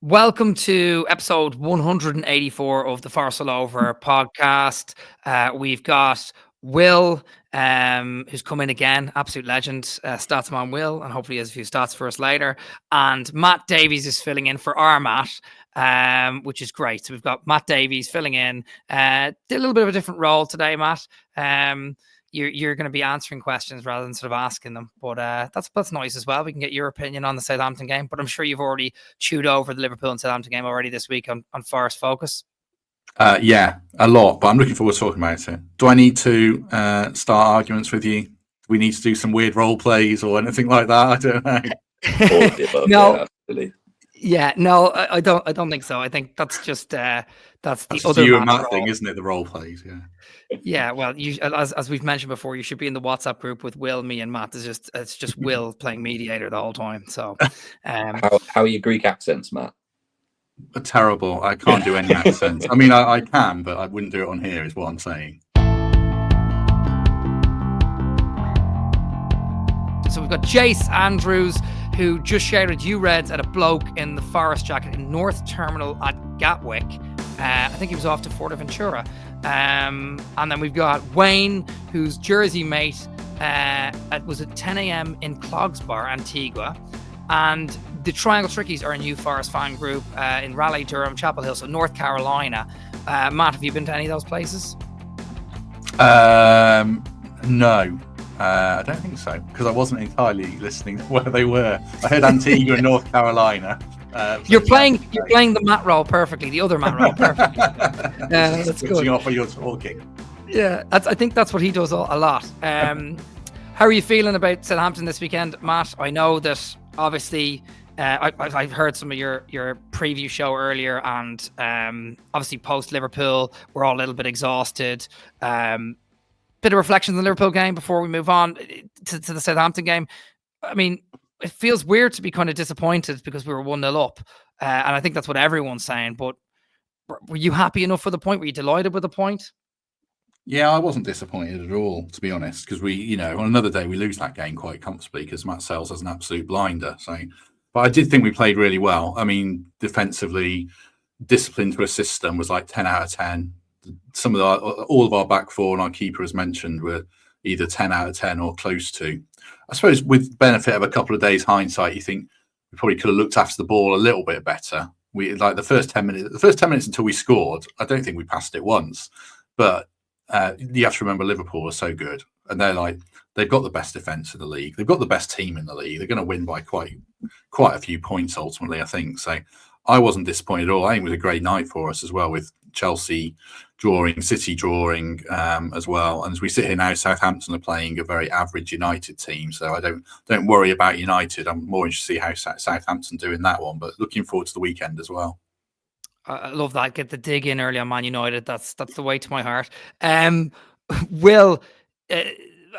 Welcome to episode 184 of the forestallover podcast. We've got Will, who's come in again, absolute legend, Statsman Will, and hopefully he has a few stats for us later. And Matt Davies is filling in for our Matt, which is great. So we've got Matt Davies filling in. Did a little bit of a different role today, Matt. You're going to be answering questions rather than sort of asking them, but that's nice as well. We can get your opinion on the Southampton game, but I'm sure you've already chewed over the Liverpool and Southampton game already this week on Forest Focus. Yeah, a lot, but I'm looking forward to talking about it. Do I need to start arguments with you? Do we need to do some weird role plays or anything like that? I don't know. No, yeah, no, I don't think so. I think that's just that's the other you and Matt thing, isn't it? The role plays, yeah. Yeah, well, as we've mentioned before, you should be in the WhatsApp group with Will, me, and Matt. It's just Will playing mediator the whole time. So, how are your Greek accents, Matt? Terrible. I can't do any accents. I mean, I can, but I wouldn't do it on here. Is what I'm saying. So we've got Jace Andrews, who just shouted "You Reds" at a bloke in the Forest jacket in North Terminal at Gatwick. I think he was off to Fuerteventura. And then we've got Wayne, whose Jersey mate was at 10 a.m. in Clogs Bar, Antigua. And the Triangle Trickies are a new Forest fan group in Raleigh, Durham, Chapel Hill, so North Carolina. Matt, have you been to any of those places? No. I don't think so, because I wasn't entirely listening to where they were. I heard Antigua in North Carolina. You're playing the Matt role perfectly, the other Matt role perfectly. That's good. Off while you're talking. Yeah, I think that's what he does a lot. How are you feeling about Southampton this weekend, Matt? I know that obviously I've heard some of your preview show earlier, and obviously post Liverpool, we're all a little bit exhausted. Bit of reflections on the Liverpool game before we move on to the Southampton game. I mean, it feels weird to be kind of disappointed because we were 1-0 up. And I think that's what everyone's saying. But were you happy enough for the point? Were you delighted with the point? Yeah, I wasn't disappointed at all, to be honest, because we, on another day we lose that game quite comfortably because Matt Sales has an absolute blinder. So, but I did think we played really well. I mean, defensively, discipline to a system was like 10 out of 10. All of our back four and our keeper, as mentioned, were either 10 out of 10 or close to. I suppose with benefit of a couple of days hindsight, you think we probably could have looked after the ball a little bit better. We like the first 10 minutes until we scored, I don't think we passed it once. But you have to remember Liverpool are so good, and they've got the best defence in the league. They've got the best team in the league. They're going to win by quite a few points ultimately, I think. So I wasn't disappointed at all. I think it was a great night for us as well, with Chelsea drawing, City drawing as well. And as we sit here now, Southampton are playing a very average United team. So I don't worry about United. I'm more interested to see how Southampton do in that one. But looking forward to the weekend as well. I love that. Get the dig in early on Man United. That's the way to my heart. Will,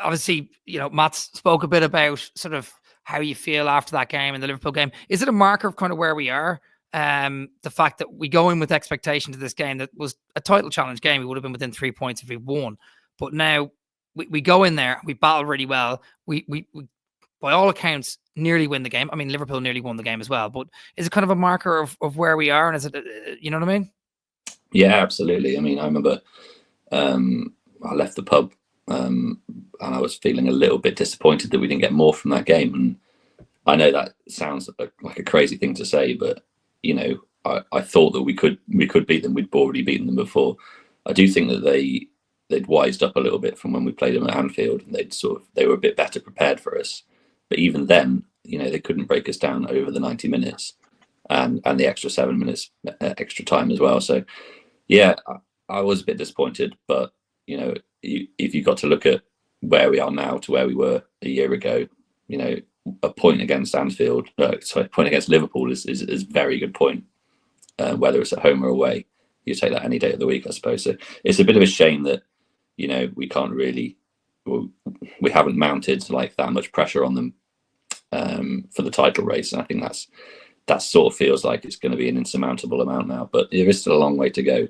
obviously, Matt spoke a bit about sort of how you feel after that game and the Liverpool game. Is it a marker of kind of where we are? The fact that we go in with expectation to this game that was a title challenge game, we would have been within 3 points if we won. But now we go in there, we battle really well. We by all accounts nearly win the game. I mean, Liverpool nearly won the game as well. But is it kind of a marker of where we are? And is it, you know what I mean? Yeah, absolutely. I mean, I remember I left the pub and I was feeling a little bit disappointed that we didn't get more from that game. And I know that sounds like a crazy thing to say, but I thought that we could beat them. We'd already beaten them before. I do think that they'd wised up a little bit from when we played them at Anfield, and they were a bit better prepared for us. But even then, they couldn't break us down over the 90 minutes and the extra 7 minutes extra time as well. So yeah, I was a bit disappointed, but if you got to look at where we are now to where we were a year ago, a point against Anfield, a point against Liverpool is a very good point. Whether it's at home or away, you take that any day of the week, I suppose. So it's a bit of a shame that we can't really, we haven't mounted like that much pressure on them for the title race, and I think that sort of feels like it's going to be an insurmountable amount now. But there is still a long way to go.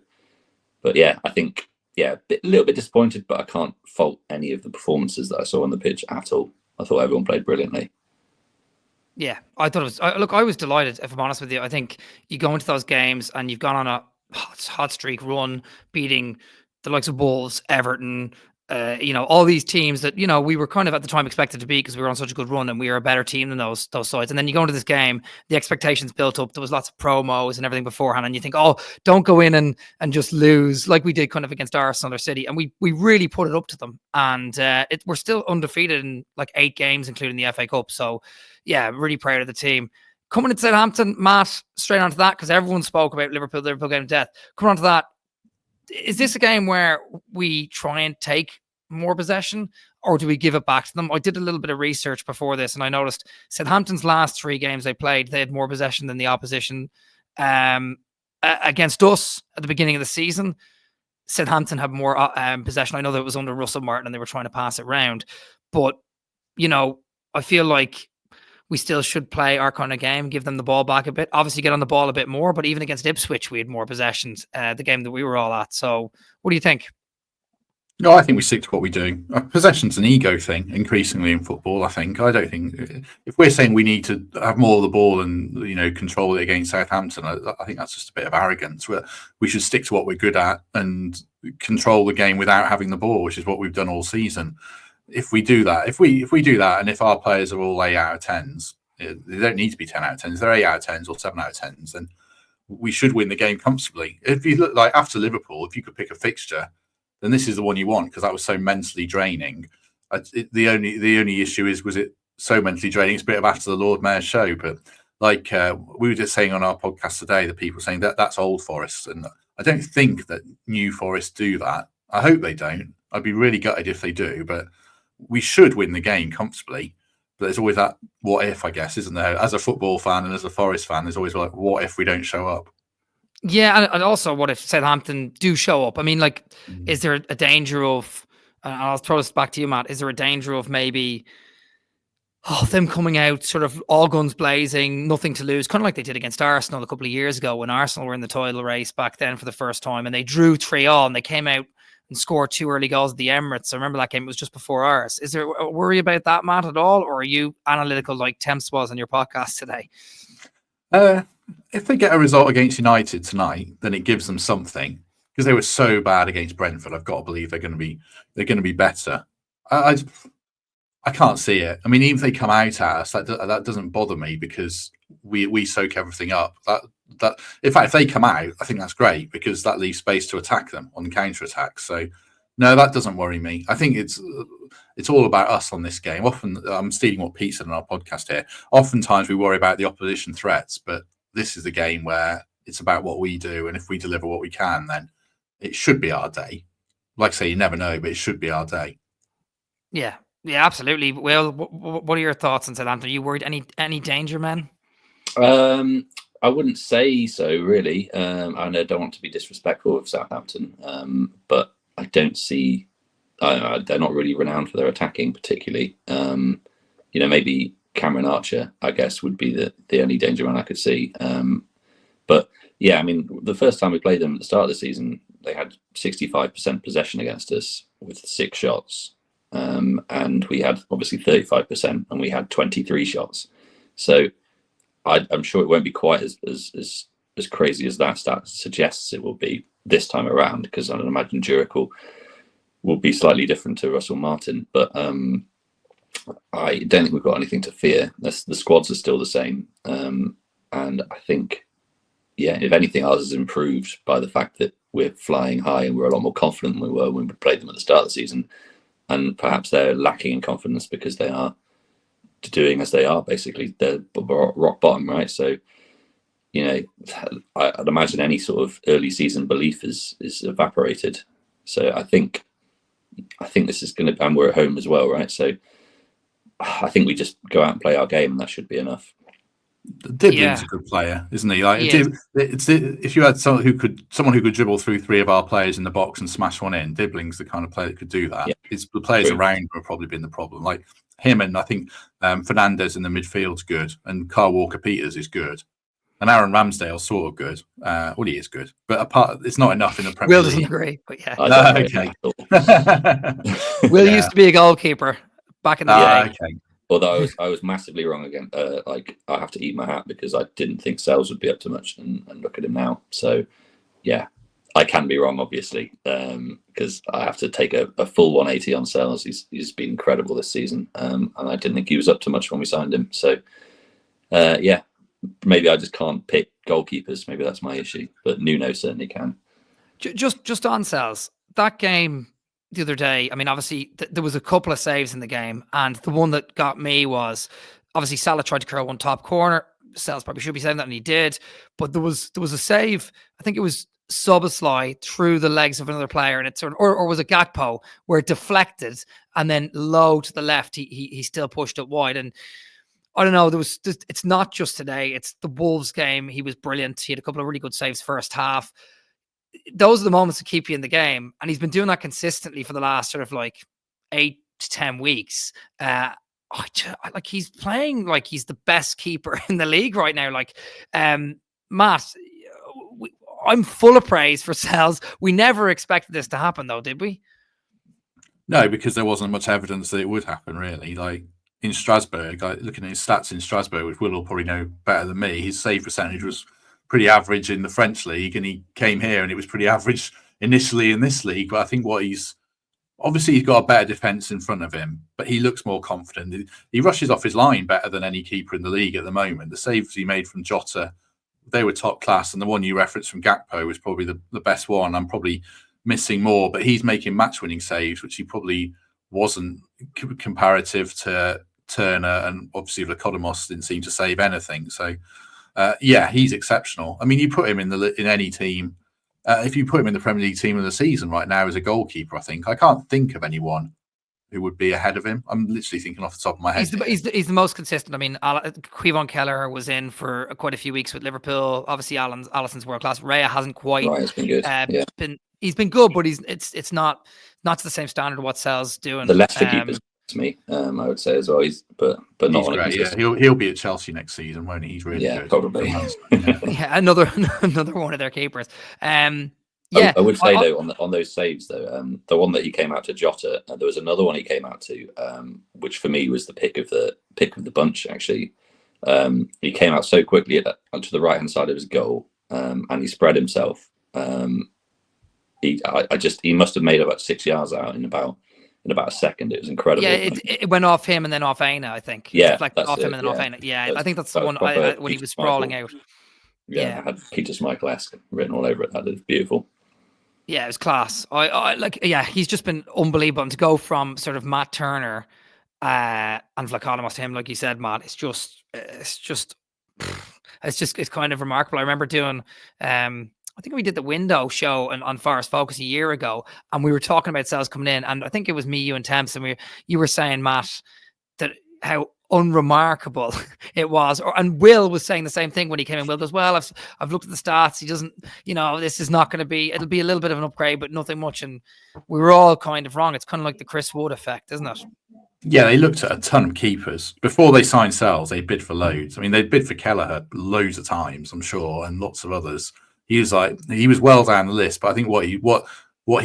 But yeah, I think a little bit disappointed, but I can't fault any of the performances that I saw on the pitch at all. I thought everyone played brilliantly. Yeah, I thought it was. Look, I was delighted. If I'm honest with you, I think you go into those games and you've gone on a hot streak run, beating the likes of Wolves, Everton, all these teams that we were kind of at the time expected to beat because we were on such a good run and we were a better team than those sides. And then you go into this game, the expectations built up. There was lots of promos and everything beforehand, and you think, oh, don't go in and just lose like we did kind of against Arsenal or City. And we really put it up to them, and we're still undefeated in like 8 games, including the FA Cup. So yeah, really proud of the team. Coming into Southampton, Matt, straight onto that, because everyone spoke about Liverpool game of death. Coming on to that, is this a game where we try and take more possession, or do we give it back to them? I did a little bit of research before this, and I noticed Southampton's last 3 games they played, they had more possession than the opposition. Against us at the beginning of the season, Southampton had more possession. I know that it was under Russell Martin and they were trying to pass it round, but I feel like we still should play our kind of game, give them the ball back a bit, obviously get on the ball a bit more, but even against Ipswich, we had more possessions, the game that we were all at. So what do you think? No, I think we stick to what we do. Possession's an ego thing, increasingly in football, I think. I don't think, if we're saying we need to have more of the ball and, control it against Southampton, I think that's just a bit of arrogance. We should stick to what we're good at and control the game without having the ball, which is what we've done all season. If we do that, if we do that, and if our players are all 8 out of 10s, they don't need to be 10 out of 10s. They're 8 out of 10s or 7 out of 10s, then we should win the game comfortably. If you look like after Liverpool, if you could pick a fixture, then this is the one you want, because that was so mentally draining. The only issue is, was it so mentally draining? It's a bit of after the Lord Mayor's show, but like we were just saying on our podcast today, the people saying that's old Forest, and I don't think that new Forest do that. I hope they don't. I'd be really gutted if they do, but we should win the game comfortably. But there's always that what if, I guess, isn't there? As a football fan and as a Forest fan, there's always like, what if we don't show up? Yeah, and also what if Southampton do show up? I mean, like, is there a danger of, and I'll throw this back to you, Matt, is there a danger of maybe them coming out sort of all guns blazing, nothing to lose, kind of like they did against Arsenal a couple of years ago when Arsenal were in the title race back then for the first time, and they drew 3-3 and they came out and scored 2 early goals at the Emirates. I remember that game, it was just before ours. Is there a worry about that, Matt, at all? Or are you analytical like Temps was on your podcast today? If they get a result against United tonight, then it gives them something, because they were so bad against Brentford. I've got to believe they're going to be better. I can't see it. I mean, even if they come out at us, that doesn't bother me, because we soak everything up. That in fact, if they come out, I think that's great, because that leaves space to attack them on counter attacks. So no, that doesn't worry me. I think it's all about us on this game. Often, I'm stealing what Pete said on our podcast here. Oftentimes we worry about the opposition threats, but this is the game where it's about what we do, and if we deliver what we can, then it should be our day. Like I say, you never know, but it should be our day. Yeah, absolutely. Will, what are your thoughts on Southampton? Are you worried any danger, man? I wouldn't say so, really. I don't want to be disrespectful of Southampton, but I don't see. They're not really renowned for their attacking, particularly. Maybe Cameron Archer, I guess, would be the only danger man I could see. But yeah, I mean, the first time we played them at the start of the season, they had 65% possession against us with 6 shots, and we had obviously 35%, and we had 23 shots. So I'm sure it won't be quite as crazy as that stat suggests it will be this time around, because I imagine Jurek will be slightly different to Russell Martin, but I don't think we've got anything to fear. The squads are still the same, and I think, yeah, if anything, ours is improved by the fact that we're flying high and we're a lot more confident than we were when we played them at the start of the season, and perhaps they're lacking in confidence because they are doing as they are. Basically, they're rock bottom, right? So, I'd imagine any sort of early season belief is evaporated. So I think this is going to, and we're at home as well, right? So I think we just go out and play our game, and that should be enough. Dibling's a good player, isn't he? Like, if you had someone who could dribble through 3 of our players in the box and smash one in, Dibling's the kind of player that could do that. Yeah. It's the players around who have probably been the problem. Like him, and I think Fernandez in the midfield's good, and Kyle Walker-Peters is good, and Aaron Ramsdale's sort of good. Well, he is good, but it's not enough in the Premier League. Will doesn't agree, but yeah. Okay. Will used to be a goalkeeper back in the day. Okay. Although I was massively wrong again. Like, I have to eat my hat because I didn't think Sells would be up to much, and look at him now. So yeah, I can be wrong, obviously, because I have to take a full 180 on Sells. He's been incredible this season, and I didn't think he was up to much when we signed him. So yeah, maybe I just can't pick goalkeepers. Maybe that's my issue. But Nuno certainly can. Just on Sells, that game the other day, I mean, obviously there was a couple of saves in the game, and the one that got me was obviously Salah tried to curl one top corner. Sells probably should be saying that, and he did. But there was a save. I think it was Szoboszlai through the legs of another player, and it sort of, or was it Gakpo, where it deflected and then low to the left, he still pushed it wide. And I don't know, it's not just today, it's the Wolves game. He was brilliant. He had a couple of really good saves first half. Those are the moments that keep you in the game, and he's been doing that consistently for the last sort of like 8 to 10 weeks. Like, he's playing like he's the best keeper in the league right now. Like, Matt, I'm full of praise for Sells. We never expected this to happen, though, did we? No, because there wasn't much evidence that it would happen, really. Like in Strasbourg, looking at his stats in Strasbourg, which Will probably know better than me, his save percentage was pretty average in the French league, and he came here and it was pretty average initially in this league. But I think he's got a better defence in front of him, but he looks more confident. He rushes off his line better than any keeper in the league at the moment. The saves he made from Jota, they were top class, and the one you referenced from Gakpo was probably the best one. I'm probably missing more, but he's making match-winning saves, which he probably wasn't comparative to Turner, and obviously Vlachodimos didn't seem to save anything. So yeah, he's exceptional. I mean, you put him in any team. If you put him in the Premier League team of the season right now as a goalkeeper, I can't think of anyone who would be ahead of him. I'm literally thinking off the top of my head. He's the most consistent. I mean, Quivon Keller was in for quite a few weeks with Liverpool. Obviously, Alisson's world class. Raya hasn't quite been good. He's been good, but it's not to the same standard of what Sells doing. The Leicester keepers to me, I would say as well. But not on great. Yeah, he'll be at Chelsea next season, won't he? He's really good. Probably. Yeah, another one of their keepers. Yeah, I would say though on those saves though, the one that he came out to Jota, there was another one he came out to, which for me was the pick of the bunch actually. He came out so quickly to the right hand side of his goal, and he spread himself. He must have made about 6 yards out in about a second. It was incredible. Yeah, it went off him and then off Aina, I think. Yeah, off him and then off Aina. Yeah, I think that's the one when he was sprawling out. Yeah, it had Peter Schmeichel-esque written all over it. That is beautiful. Yeah, it was class. He's just been unbelievable. And to go from sort of Matt Turner and Vlachodimos to him, like you said, Matt, it's kind of remarkable. I remember doing, I think we did the window show on Forest Focus a year ago, and we were talking about Sells coming in, and I think it was me, you, and Temps, and you were saying, Matt, that how unremarkable it was, and Will was saying the same thing when he came in. Will goes, well, I've looked at the stats. He doesn't, this is not going to be. It'll be a little bit of an upgrade, but nothing much. And we were all kind of wrong. It's kind of like the Chris Wood effect, isn't it? Yeah, they looked at a ton of keepers before they signed Sells. They bid for loads. I mean, they bid for Kelleher loads of times, I'm sure, and lots of others. He was well down the list, but I think what he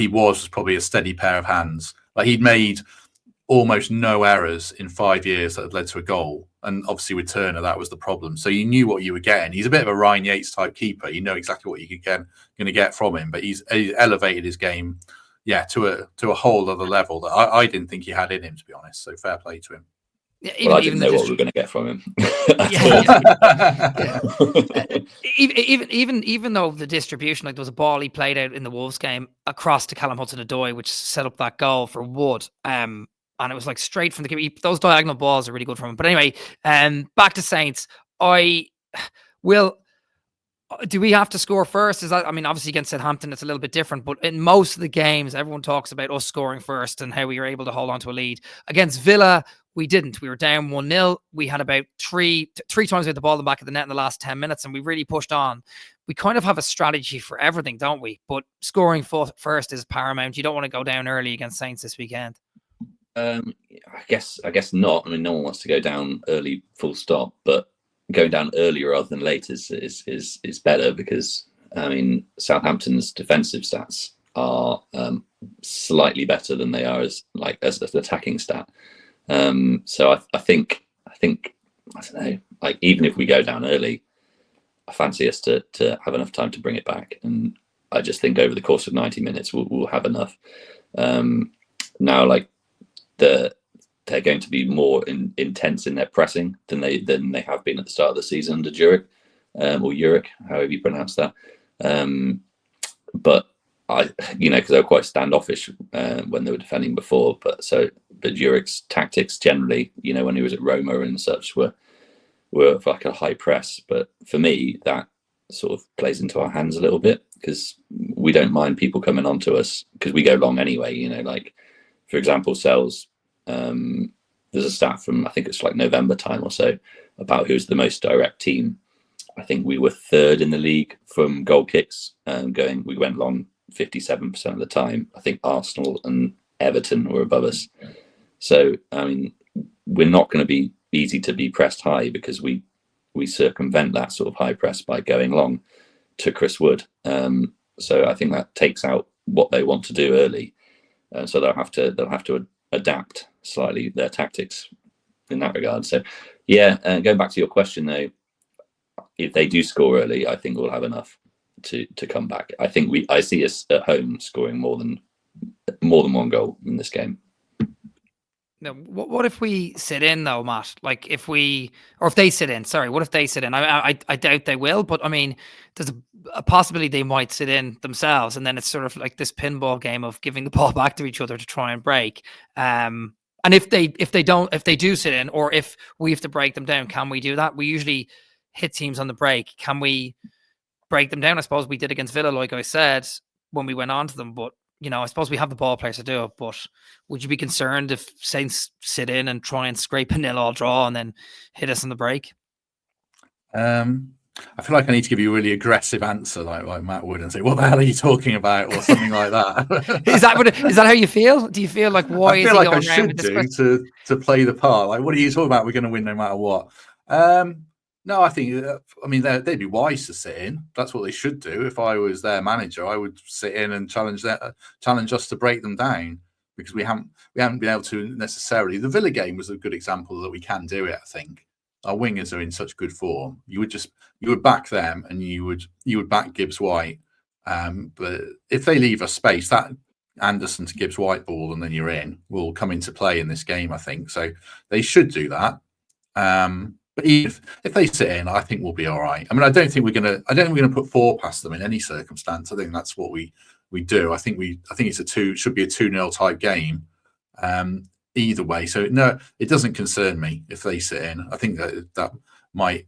was probably a steady pair of hands. Like, he'd made almost no errors in 5 years that had led to a goal, and obviously with Turner that was the problem. So you knew what you were getting. He's a bit of a Ryan Yates type keeper. You know exactly what you're going to get from him. But he's elevated his game, to a whole other level that I didn't think he had in him, to be honest. So fair play to him. Yeah, I didn't know what we were going to get from him. Even though the distribution, like there was a ball he played out in the Wolves game across to Callum Hudson-Odoi, which set up that goal for Wood. And it was like straight from the keeper. Those diagonal balls are really good from him. But anyway, back to Saints. Do we have to score first? Obviously against Southampton, it's a little bit different, but in most of the games, everyone talks about us scoring first and how we were able to hold on to a lead. Against Villa, we didn't. We were down 1-0. We had about three times we had the ball in the back of the net in the last 10 minutes, and we really pushed on. We kind of have a strategy for everything, don't we? But scoring first is paramount. You don't want to go down early against Saints this weekend. I guess not. I mean, no one wants to go down early, full stop. But going down earlier rather than late is better, because I mean, Southampton's defensive stats are slightly better than they are as an attacking stat. So I think I don't know. Like even if we go down early, I fancy us to have enough time to bring it back, and I just think over the course of 90 minutes we'll have enough. Now, like they're going to be more intense in their pressing than they have been at the start of the season under Jurek, or Jurek, however you pronounce that. But because they were quite standoffish when they were defending before. But Jurek's tactics generally, when he was at Roma and such, were like a high press. But for me, that sort of plays into our hands a little bit, because we don't mind people coming onto us because we go long anyway. Like for example, Sells. There's a stat from I think it's like November time or so about who's the most direct team. I think we were third in the league from goal kicks, we went long 57% of the time. I think Arsenal and Everton were above us. So I mean, we're not going to be easy to be pressed high, because we circumvent that sort of high press by going long to Chris Wood. So I think that takes out what they want to do early. So they'll have to adapt slightly their tactics in that regard. So yeah, going back to your question though, if they do score early, I think we'll have enough to come back. I see us at home scoring more than one goal in this game. No, what if we sit in though, Matt? Like if they sit in, sorry, what if they sit in? I doubt they will, but I mean, there's a possibility they might sit in themselves, and then it's sort of like this pinball game of giving the ball back to each other to try and break. And if they do sit in, or if we have to break them down, can we do that? We usually hit teams on the break. Can we break them down? I suppose we did against Villa, like I said, when we went on to them, but I suppose we have the ball players to do it. But would you be concerned if Saints sit in and try and scrape a 0-0 draw and then hit us on the break? I feel like I need to give you a really aggressive answer, like Matt would, and say, "What the hell are you talking about?" or something like that. Is that how you feel? Do you feel like why? I feel like I should do to play the part. Like, what are you talking about? We're going to win no matter what. No, I think they'd be wise to sit in. That's what they should do. If I was their manager, I would sit in and challenge us to break them down, because we haven't been able to necessarily. The Villa game was a good example that we can do it. I think our wingers are in such good form. You would back them, and you would back Gibbs White. But if they leave us space, that Anderson to Gibbs White ball, and then you're in, will come into play in this game. I think so. They should do that. But if they sit in, I think we'll be all right. I mean, I don't think we're gonna put 4 past them in any circumstance. I think that's what we do. I think it should be a 2-0 type game, either way. So no, it doesn't concern me if they sit in. I think that might.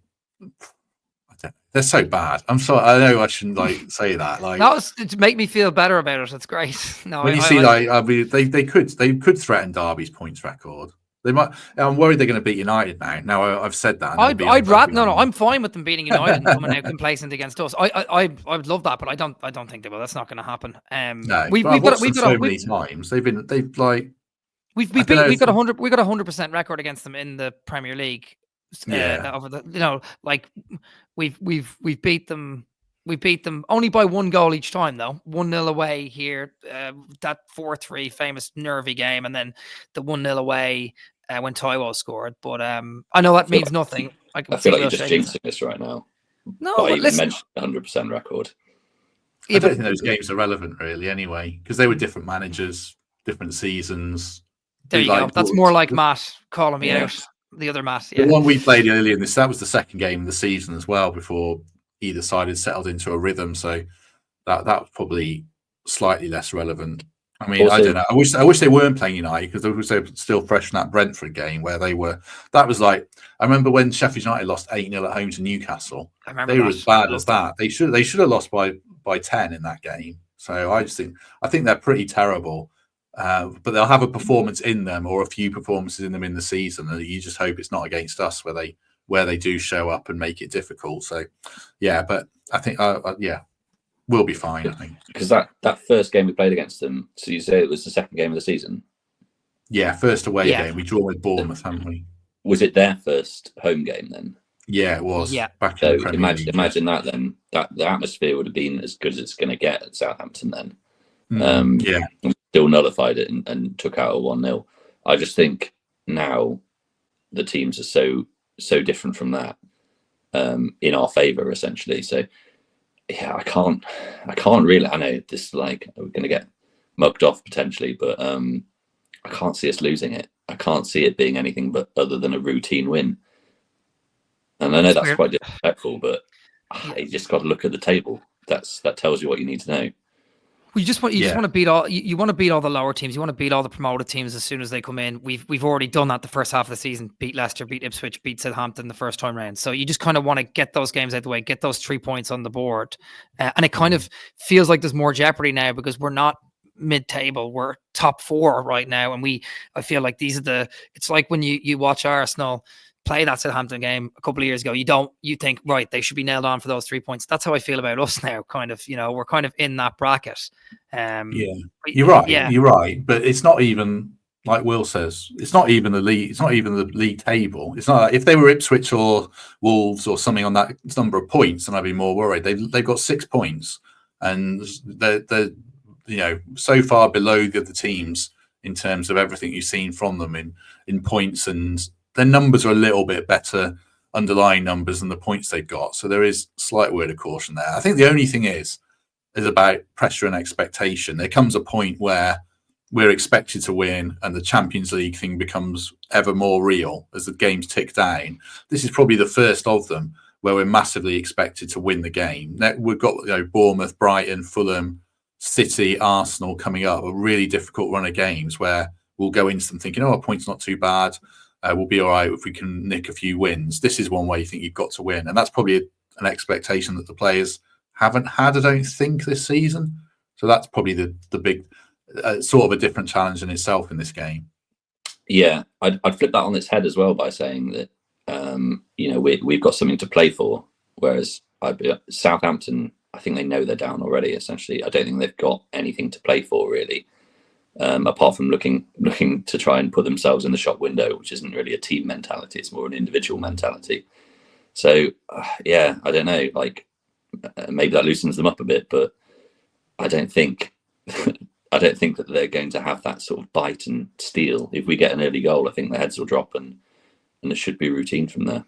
They're so bad. I'm sorry. I know I shouldn't say that. To make me feel better about it. That's great. No, when they could threaten Derby's points record. They might. I'm worried they're going to beat United now. Now I've said that. I'd rather no. I'm fine with them beating United and coming out complacent against us. I would love that, but I don't think they will. That's not going to happen. No, we've got so many times. We've got 100% record against them in the Premier League. Over the we've beat them. We beat them only by 1 goal each time, though. 1-0 away here, that 4-3 famous nervy game, and then the 1-0 away when Taiwo scored. But I know that means nothing. I feel like you're just jinxing this right now. No, but you mentioned 100% record. I don't think those games are relevant, really, anyway, because they were different managers, different seasons. There you go. That's more like Matt calling me out. The other Matt. Yeah. The one we played earlier in that was the second game of the season as well, before either side had settled into a rhythm, so that was probably slightly less relevant. I mean, also, I don't know. I wish they weren't playing United, because they were still fresh in that Brentford game where they were. That was like, I remember when Sheffield United lost 8-0 at home to Newcastle. They were as bad as that. They should have lost by 10 in that game. So I think they're pretty terrible. But they'll have a performance in them, or a few performances in them in the season, and you just hope it's not against us where they do show up and make it difficult. So, yeah, but I think, we'll be fine, I think. Because that first game we played against them, so you say it was the second game of the season? Yeah, first away game. We draw with Bournemouth, haven't we? Was it their first home game then? Yeah, it was. Yeah. Back so in the Premier League, imagine that then. That the atmosphere would have been as good as it's going to get at Southampton then. Yeah. Still nullified it and took out a 1-0. I just think now the teams are so different from that, in our favour essentially. So yeah, I can't really. I know this, like, we're going to get mugged off potentially, but I can't see us losing it. I can't see it being anything but other than a routine win. And I know that's quite disrespectful, but you just got to look at the table. That tells you what you need to know. Well, you just want to beat all. You want to beat all the lower teams. You want to beat all the promoted teams as soon as they come in. We've already done that the first half of the season. Beat Leicester, beat Ipswich, beat Southampton the first time round. So you just kind of want to get those games out of the way, get those 3 points on the board, and it kind of feels like there's more jeopardy now because we're not mid-table, we're top 4 right now, and I feel like these are it's like when you watch Arsenal play that Southampton game a couple of years ago, you think, right, they should be nailed on for those 3 points. That's how I feel about us now, kind of. We're kind of in that bracket. You're right, but it's not even, like Will says, it's not even the league. It's not even the league table. It's not like if they were Ipswich or Wolves or something on that number of points, then I'd be more worried. They've got 6 points, and they're so far below the other teams in terms of everything you've seen from them in points, and their numbers are a little bit better underlying numbers than the points they've got. So there is slight word of caution there. I think the only thing is about pressure and expectation. There comes a point where we're expected to win and the Champions League thing becomes ever more real as the games tick down. This is probably the first of them where we're massively expected to win the game. We've got Bournemouth, Brighton, Fulham, City, Arsenal coming up, a really difficult run of games where we'll go into them thinking, a point's not too bad. We'll be all right if we can nick a few wins. This is one way you think you've got to win. And that's probably an expectation that the players haven't had, I don't think, this season. So that's probably the big sort of a different challenge in itself in this game. Yeah, I'd flip that on its head as well by saying that, we've got something to play for. Whereas Southampton, I think they know they're down already, essentially. I don't think they've got anything to play for, really. Apart from looking to try and put themselves in the shop window, which isn't really a team mentality; it's more an individual mentality. So, I don't know. Like, maybe that loosens them up a bit, but I don't think that they're going to have that sort of bite and steal. If we get an early goal, I think the heads will drop, and it should be routine from there.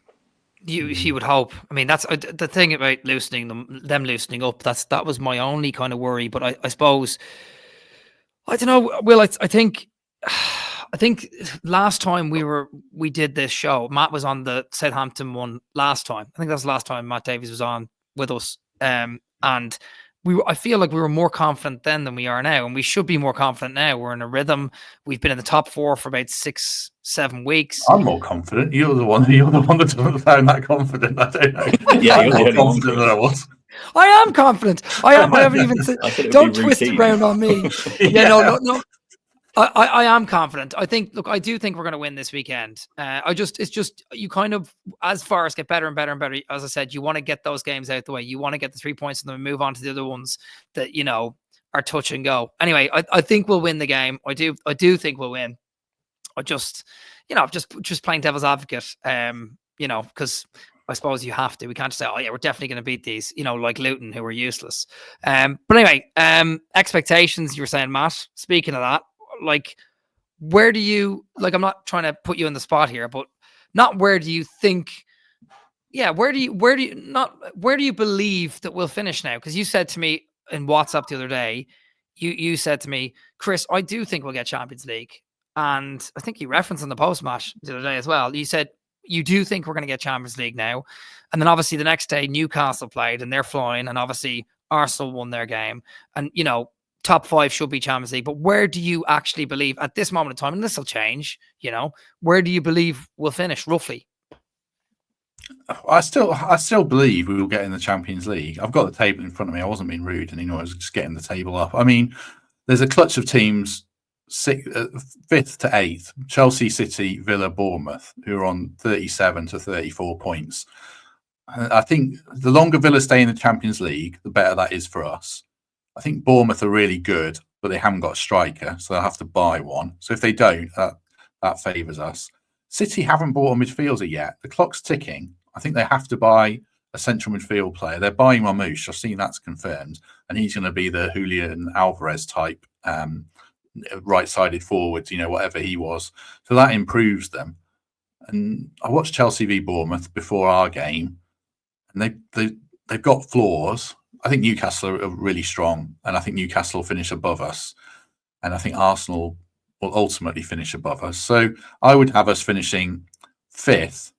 You would hope. I mean, that's the thing about loosening them loosening up. That was my only kind of worry. But I suppose. I don't know. Will, I think last time we did this show, Matt was on the Southampton one last time. I think that was the last time Matt Davies was on with us. And I feel like we were more confident then than we are now, and we should be more confident now. We're in a rhythm. We've been in the top 4 for about 6-7 weeks. I'm more confident. You're the one that doesn't sound that confident. I don't know. Yeah, you're more confident than I was. I am confident. I am. I haven't even said. Don't twist it around on me. No. I am confident. I do think we're going to win this weekend. It's just you kind of, as Forest get better and better and better. As I said, you want to get those games out the way. You want to get the 3 points and then move on to the other ones that are touch and go. Anyway, I think we'll win the game. I do think we'll win. I just playing devil's advocate. Because I suppose you have to. We can't just say, we're definitely going to beat these, like Luton, who were useless. But anyway, expectations, you were saying, Matt. Speaking of that, like, where do you, like, I'm not trying to put you in the spot here, but not where do you think, where do you believe that we'll finish now? Because you said to me in WhatsApp the other day, you said to me, Chris, I do think we'll get Champions League. And I think you referenced in the post-match the other day as well. You said, you do think we're going to get Champions League now. And then obviously the next day Newcastle played and they're flying, and obviously Arsenal won their game, and top 5 should be Champions League. But where do you actually believe at this moment in time, and this will change, where do you believe we'll finish roughly? I still believe we will get in the Champions League. I've got the table in front of me. I wasn't being rude, and I was just getting the table up. I mean, there's a clutch of teams, 5th to 8th, Chelsea, City, Villa, Bournemouth, who are on 37 to 34 points. I think the longer Villa stay in the Champions League, the better that is for us. I think Bournemouth are really good, but they haven't got a striker, so they'll have to buy one. So if they don't, that favours us. City haven't bought a midfielder yet. The clock's ticking. I think they have to buy a central midfield player. They're buying Marmoush. I've seen that's confirmed, and he's going to be the Julian Alvarez type right-sided forwards, whatever he was. So that improves them. And I watched Chelsea v Bournemouth before our game, and they've got flaws. I think Newcastle are really strong, and I think Newcastle will finish above us, and I think Arsenal will ultimately finish above us. So I would have us finishing 5th,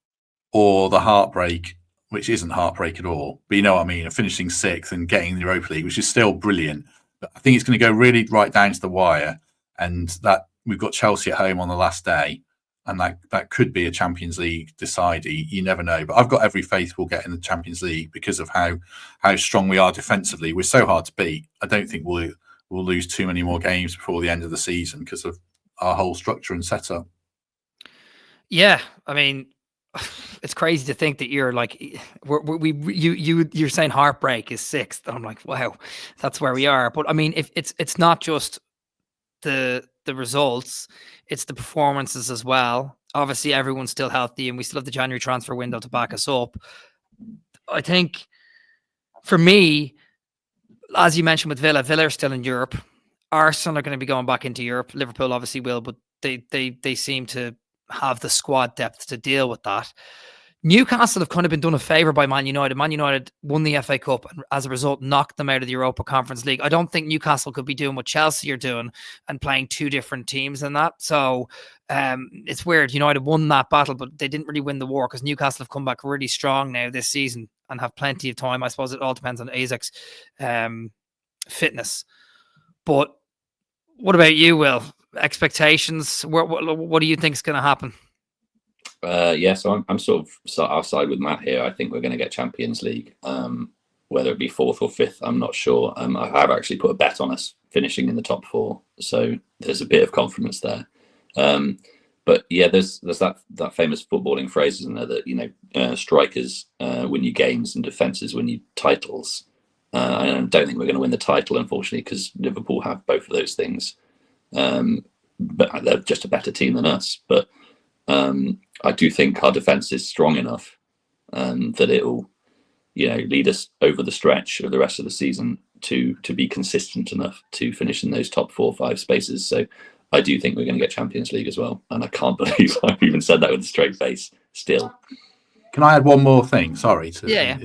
or the heartbreak, which isn't heartbreak at all, but you know what I mean, finishing 6th and getting the Europa League, which is still brilliant. But I think it's going to go really right down to the wire, and that we've got Chelsea at home on the last day, and that could be a Champions League decider. You never know. But I've got every faith we'll get in the Champions League because of how strong we are defensively. We're so hard to beat. I don't think we'll lose too many more games before the end of the season because of our whole structure and setup. Yeah, I mean, it's crazy to think that you're like you're saying heartbreak is 6th. I'm like, wow, that's where we are. But I mean, if it's not just the results, it's the performances as well. Obviously, everyone's still healthy, and we still have the January transfer window to back us up. I think for me, as you mentioned with Villa are still in Europe. Arsenal are going to be going back into Europe. Liverpool obviously will, but they seem to have the squad depth to deal with that. Newcastle have kind of been done a favour by Man United. Man United won the FA Cup and as a result knocked them out of the Europa Conference League. I don't think Newcastle could be doing what Chelsea are doing and playing 2 different teams in that. So it's weird. United won that battle, but they didn't really win the war because Newcastle have come back really strong now this season and have plenty of time. I suppose it all depends on Isaac's fitness. But what about you, Will? Expectations? What do you think is going to happen? So I'm sort of outside with Matt here. I think we're going to get Champions League, whether it be 4th or 5th. I'm not sure. I have actually put a bet on us finishing in the top 4, so there's a bit of confidence there. But yeah, there's that famous footballing phrase, isn't there? That strikers win you games and defenses win you titles. I don't think we're going to win the title, unfortunately, because Liverpool have both of those things. But they're just a better team than us. But I do think our defence is strong enough that it will, lead us over the stretch of the rest of the season to be consistent enough to finish in those top 4 or 5 spaces. So I do think we're going to get Champions League as well. And I can't believe I've even said that with a straight face still. Can I add one more thing? Sorry. Yeah.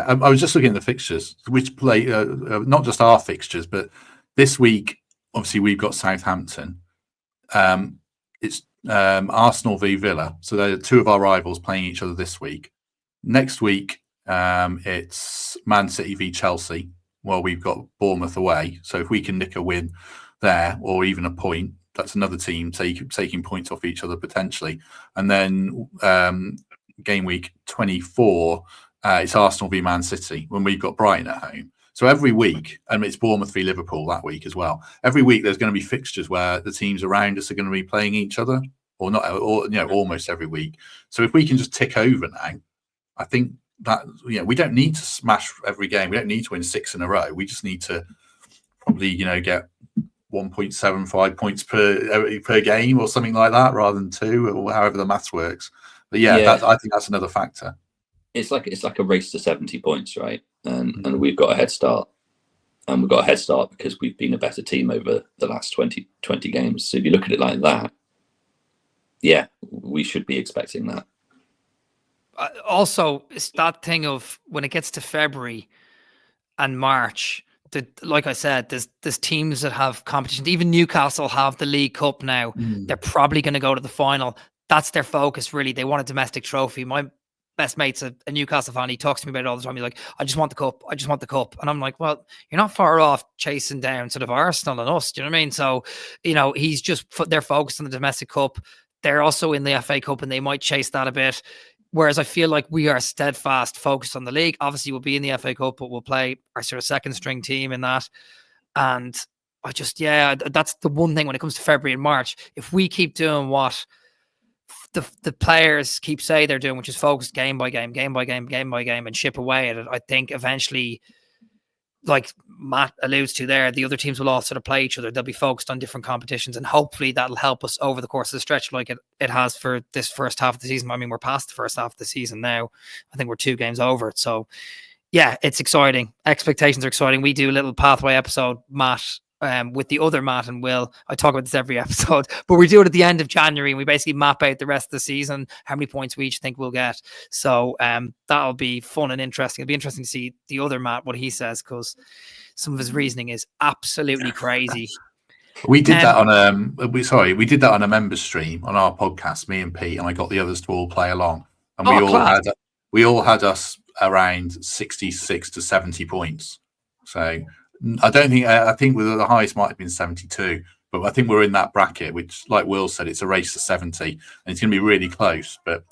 I was just looking at the fixtures, which play, not just our fixtures, but this week, obviously, we've got Southampton. It's Arsenal v Villa. So they're 2 of our rivals playing each other this week. Next week, it's Man City v Chelsea. Well, we've got Bournemouth away. So if we can nick a win there or even a point, that's another team taking points off each other potentially. And then game week 24, it's Arsenal v Man City when we've got Brighton at home. So every week, and it's Bournemouth v Liverpool that week as well. Every week there's going to be fixtures where the teams around us are going to be playing each other, or not, or almost every week. So if we can just tick over now, I think that we don't need to smash every game. We don't need to win 6 in a row. We just need to probably get 1.75 points per game or something like that, rather than 2, or however the maths works. But I think that's another factor. It's like a race to 70 points, right? And we've got a head start. And we've got a head start because we've been a better team over the last 20 games. So if you look at it like that, we should be expecting that. Also, it's that thing of when it gets to February and March, like I said, there's teams that have competition. Even Newcastle have the League Cup now. They're probably going to go to the final. That's their focus, really. They want a domestic trophy. My best mate's a Newcastle fan. He talks to me about it all the time. He's like, I just want the cup. I just want the cup. And I'm like, well, you're not far off chasing down sort of Arsenal and us. Do you know what I mean? So, he's just they're focused on the domestic cup. They're also in the FA Cup and they might chase that a bit. Whereas I feel like we are steadfast focused on the league. Obviously, we'll be in the FA Cup, but we'll play our sort of second string team in that. And I just, that's the one thing when it comes to February and March. If we keep doing what the players keep saying they're doing, which is focused game by game, and chip away at it, I think eventually, like Matt alludes to there, the other teams will all sort of play each other. They'll be focused on different competitions, and hopefully that'll help us over the course of the stretch like it has for this first half of the season. I mean, we're past the first half of the season now. I think we're 2 games over it. So, it's exciting. Expectations are exciting. We do a little pathway episode, Matt with the other Matt and Will. I talk about this every episode, but we do it at the end of January, and we basically map out the rest of the season, how many points we each think we'll get. So that'll be fun and interesting. It'll be interesting to see the other Matt, what he says, because some of his reasoning is absolutely crazy. We did that on we did that on a member stream on our podcast, me and Pete, and I got the others to all play along, and we all had us around 66 to 70 points. So I think the highest might have been 72, but I think we're in that bracket, which, like Will said, it's a race to 70, and it's going to be really close. But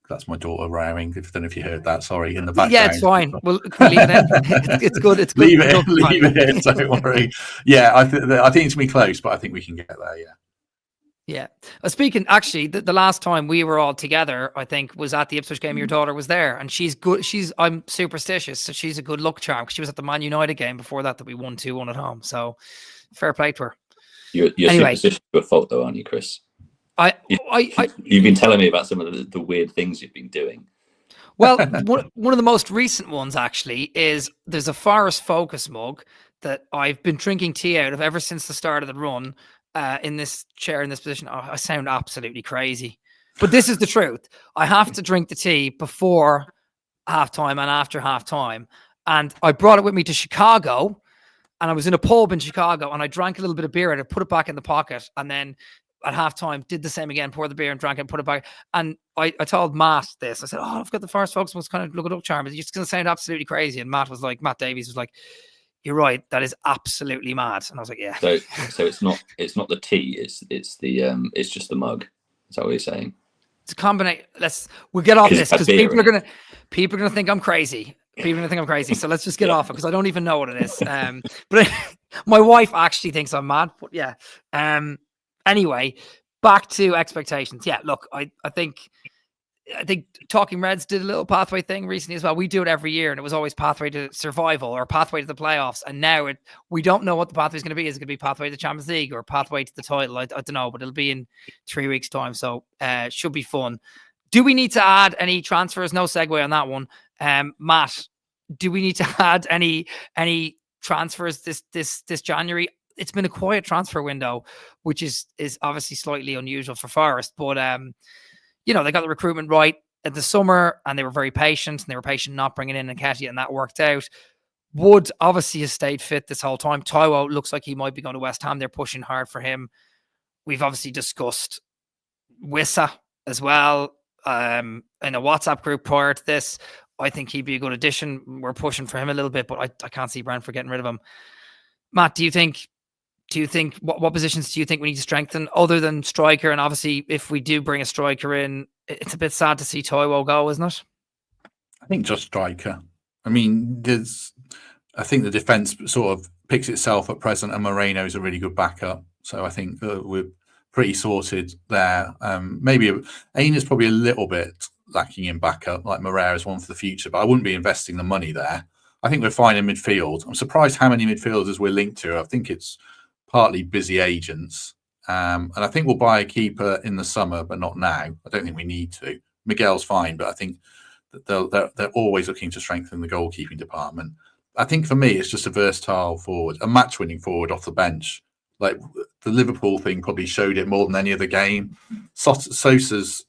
that's my daughter rowing. I don't know if you heard that. Sorry, in the background. Yeah, it's fine. We'll leave it in. It's good. It's good. Leave it in. Don't worry. Yeah, I think it's going to be close, but I think we can get there. Yeah. Yeah. Speaking, actually, the last time we were all together, I think, was at the Ipswich game. Your daughter was there, and she's good. I'm superstitious, so she's a good luck charm, because she was at the Man United game before that we won 2-1 at home. So fair play to her. You're superstitious to a fault, though, aren't you, Chris? You've been telling me about some of the weird things you've been doing. Well, one of the most recent ones, actually, is there's a Forest Focus mug that I've been drinking tea out of ever since the start of the run. In this chair, in this position, I sound absolutely crazy, but this is the truth. I have to drink the tea before halftime and after halftime, and I brought it with me to Chicago, and I was in a pub in Chicago, and I drank a little bit of beer and I put it back in the pocket, and then at halftime did the same again, poured the beer and drank it and put it back. And I told Matt this. I said, "Oh, I've got the Forest Focus was kind of look it up, charm. It's just going to sound absolutely crazy." And Matt Davies was like, "You're right. That is absolutely mad." And I was like, "Yeah." So it's not the tea. It's just the mug. Is that what you're saying? It's a combination. We'll get off this, because people are gonna think I'm crazy. People are gonna think I'm crazy. So let's just get off it, because I don't even know what it is. But my wife actually thinks I'm mad. But yeah. Anyway, back to expectations. Yeah. Look, I think Talking Reds did a little pathway thing recently as well. We do it every year, and it was always pathway to survival or pathway to the playoffs. And now we don't know what the pathway is going to be. Is it going to be pathway to the Champions League or pathway to the title? I don't know, but it'll be in 3 weeks' time. So should be fun. Do we need to add any transfers? No segue on that one. Matt, do we need to add any transfers this January? It's been a quiet transfer window, which is obviously slightly unusual for Forest, but they got the recruitment right in the summer, and they were very patient, and they were patient not bringing in Nketiah, and that worked out. Wood obviously has stayed fit this whole time. Taiwo looks like he might be going to West Ham. They're pushing hard for him. We've obviously discussed Wissa as well in a WhatsApp group prior to this. I think he'd be a good addition. We're pushing for him a little bit, but I can't see Brentford getting rid of him. Matt, do you think what positions do you think we need to strengthen other than striker? And obviously, if we do bring a striker in, it's a bit sad to see Taiwo go, isn't it? I think just striker. I mean, I think the defence sort of picks itself at present, and Moreno's a really good backup. So I think we're pretty sorted there. Maybe Aina's probably a little bit lacking in backup, like Moreira's one for the future, but I wouldn't be investing the money there. I think we're fine in midfield. I'm surprised how many midfielders we're linked to. I think it's partly busy agents. And I think we'll buy a keeper in the summer, but not now. I don't think we need to. Miguel's fine, but I think that they're always looking to strengthen the goalkeeping department. I think for me, it's just a versatile forward, a match-winning forward off the bench. Like the Liverpool thing probably showed it more than any other game. Sosa's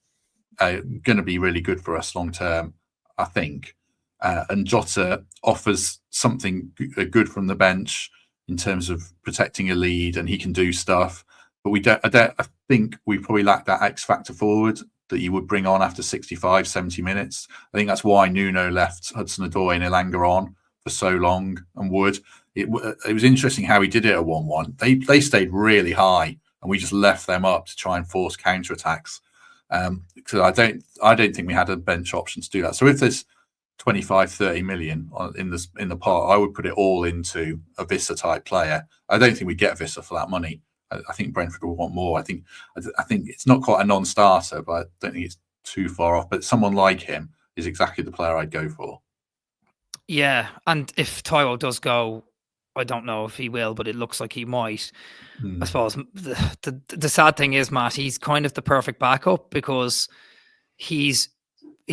going to be really good for us long term, I think. And Jota offers something good from the bench in terms of protecting a lead, and he can do stuff. But I think we probably lack that X factor forward that you would bring on after 65, 70 minutes. I think that's why Nuno left Hudson-Odoi and Elanga on for so long, and Wood. It was interesting how he did it at 1-1. They stayed really high, and we just left them up to try and force counter-attacks. Because I don't think we had a bench option to do that. So if there's 25, 30 million in the pot, I would put it all into a Vissa type player. I don't think we get Vissa for that money. I think Brentford will want more. I think it's not quite a non-starter, but I don't think it's too far off. But someone like him is exactly the player I'd go for. Yeah, and if Taiwo does go, I don't know if he will, but it looks like he might. I suppose the sad thing is, Matt, he's kind of the perfect backup because he's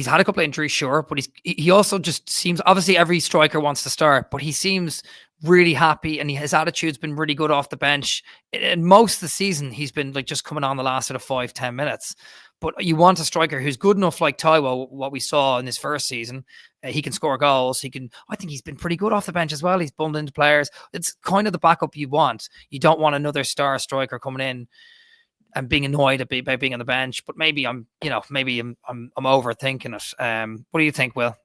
had a couple of injuries, sure, but he also just seems, obviously every striker wants to start, but he seems really happy, and his attitude's been really good off the bench. In most of the season, he's been like just coming on the last sort of 5-10 minutes. But you want a striker who's good enough, like Taiwo, what we saw in his first season. He can score goals. I think he's been pretty good off the bench as well. He's bummed into players. It's kind of the backup you want. You don't want another star striker coming in and being annoyed by being on the bench. But maybe I'm overthinking it. What do you think, Will?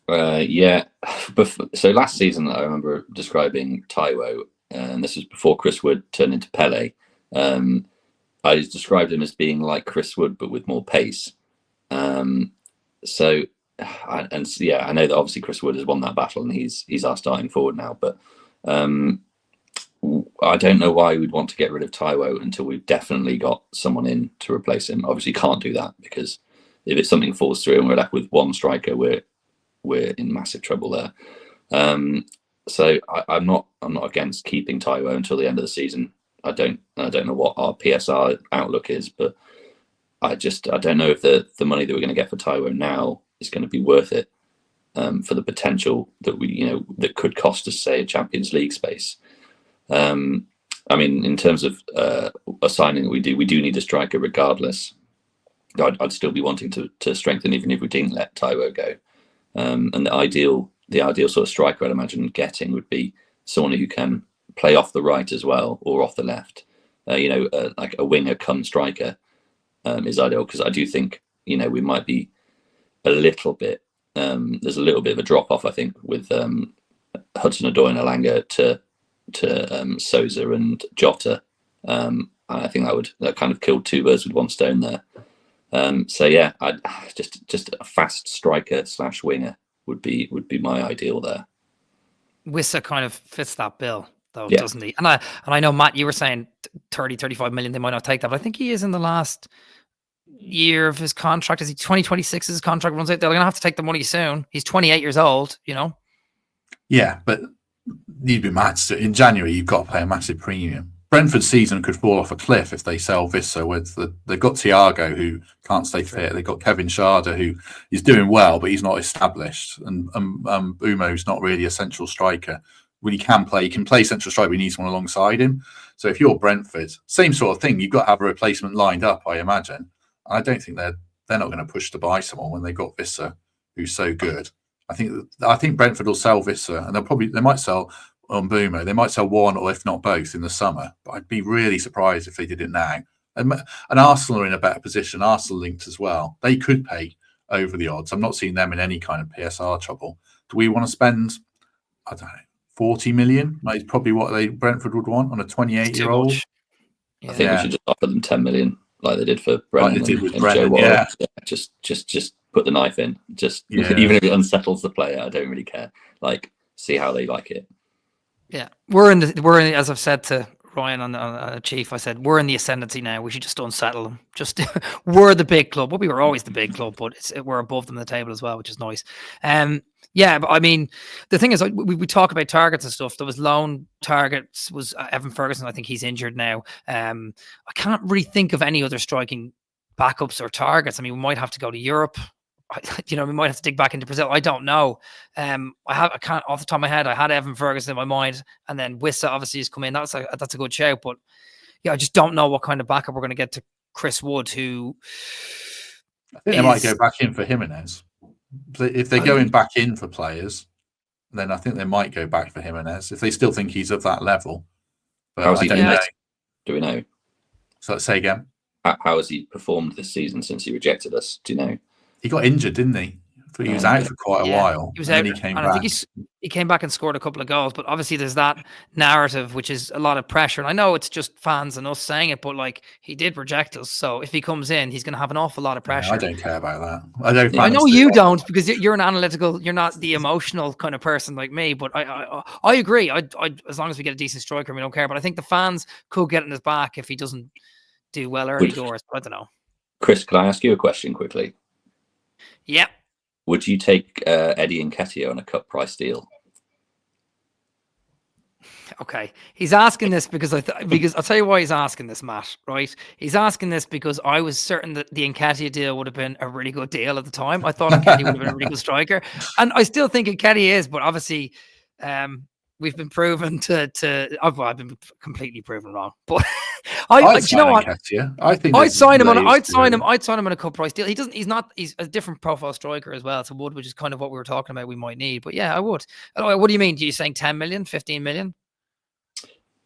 Yeah. So last season, I remember describing Taiwo, and this was before Chris Wood turned into Pele. I described him as being like Chris Wood, but with more pace. I know that obviously Chris Wood has won that battle, and he's our starting forward now. But I don't know why we'd want to get rid of Taiwo until we've definitely got someone in to replace him. Obviously, can't do that, because if it's something falls through and we're left with one striker, we're in massive trouble there. So I'm not against keeping Taiwo until the end of the season. I don't know what our PSR outlook is, but I don't know if the money that we're going to get for Taiwo now is going to be worth it for the potential that that could cost us, say, a Champions League space. I mean, in terms of a signing that we do need a striker regardless. I'd still be wanting to strengthen even if we didn't let Taiwo go. And the ideal sort of striker I'd imagine getting would be someone who can play off the right as well, or off the left. Like a winger come striker is ideal, because I do think we might be a little bit. There's a little bit of a drop off, I think, with Hudson-Odoi and Elanga to Sousa and Jota. And I think that kind of killed two birds with one stone there. So yeah, I'd just a fast striker / winger would be my ideal there. Wissa kind of fits that bill, though, Yeah. doesn't he? And I know, Matt, you were saying 30-35 million, they might not take that, but I think he is in the last year of his contract. Is he 2026 his contract runs out? They're going to have to take the money soon. He's 28 years old, Yeah, but you'd be mad. In January, you've got to pay a massive premium. Brentford's season could fall off a cliff if they sell Vissa. They've got Thiago, who can't stay fit. They've got Kevin Schade, who is doing well, but he's not established. And Umo's not really a central striker. When he can play central striker, but he needs one alongside him. So if you're Brentford, same sort of thing. You've got to have a replacement lined up, I imagine. I don't think they're not going to push to buy someone when they've got Vissa, who's so good. I think Brentford will sell Vissa, and they might sell Mbumo. They might sell one, or if not both, in the summer. But I'd be really surprised if they did it now. And Arsenal are in a better position. Arsenal linked as well. They could pay over the odds. I'm not seeing them in any kind of PSR trouble. Do we want to spend, I don't know, 40 million? That is probably what Brentford would want on a 28-year-old. I think we should just offer them 10 million, like they did for Brennan and Brennan, Joe Warren. Yeah, just put the knife in. Even if it unsettles the player, I don't really care. Like, see how they like it. Yeah, we're in, as I've said to Ryan on Chief, I said, we're in the ascendancy now. We should just unsettle them. We're the big club. Well, we were always the big club, but we're above them in the table as well, which is nice. Yeah, but I mean, the thing is, we talk about targets and stuff. There was loan targets, was Evan Ferguson. I think he's injured now. I can't really think of any other striking backups or targets. I mean, we might have to go to Europe. We might have to dig back into Brazil. I don't know. I can't off the top of my head. I had Evan Ferguson in my mind, and then Wissa obviously has come in. That's a good shout, but yeah, I just don't know what kind of backup we're going to get to Chris Wood, who I think they might go back in for Jimenez. If they're going back in for players, then I think they might go back for Jimenez if they still think he's of that level. But I don't know. Do we know? So let's say again. How has he performed this season since he rejected us? Do you know? He got injured, didn't he? He was out for quite a while. He was out, and I think he came back and scored a couple of goals. But obviously, there's that narrative, which is a lot of pressure. And I know it's just fans and us saying it, but like, he did reject us. So if he comes in, he's going to have an awful lot of pressure. I don't care about that. I know you don't, because you're an analytical. You're not the emotional kind of person like me. But I agree. I as long as we get a decent striker, we don't care. But I think the fans could get in his back if he doesn't do well early doors. But I don't know. Chris, can I ask you a question quickly? Yeah. Would you take Eddie Nketiah on a cut price deal? Okay, he's asking this because I'll tell you why he's asking this, Matt. Right? He's asking this because I was certain that the Nketiah deal would have been a really good deal at the time. I thought Nketiah would have been a really good striker, and I still think Nketiah is. But obviously, we've been proven I've been completely proven wrong. But I'd you know what? I think I'd sign him layers I'd sign him on a cut price deal. He's a different profile striker as well. So which is kind of what we were talking about we might need. But yeah, I would. What do you mean? Do you saying 10 million, 15 million?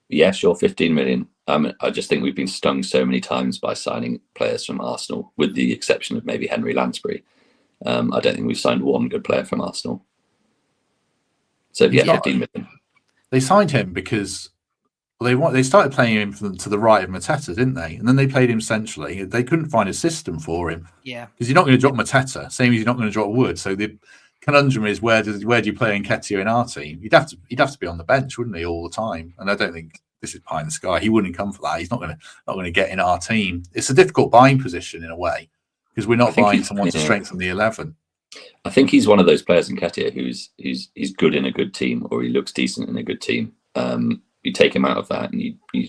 Yeah, sure, 15 million. I just think we've been stung so many times by signing players from Arsenal, with the exception of maybe Henry Lansbury. I don't think we've signed one good player from Arsenal. So yeah, 15 million. They signed him because they started playing him to the right of Mateta, didn't they? And then they played him centrally. They couldn't find a system for him. Yeah, because you're not going to drop Mateta, same as you're not going to drop Wood. So the conundrum is where do you play Nketiah in our team? He'd have to be on the bench, wouldn't he, all the time? And I don't think this is pie in the sky. He wouldn't come for that. He's not going to get in our team. It's a difficult buying position in a way because we're not buying someone to strengthen the 11. I think he's one of those players in Nketiah who's good in a good team, or he looks decent in a good team. You take him out of that and you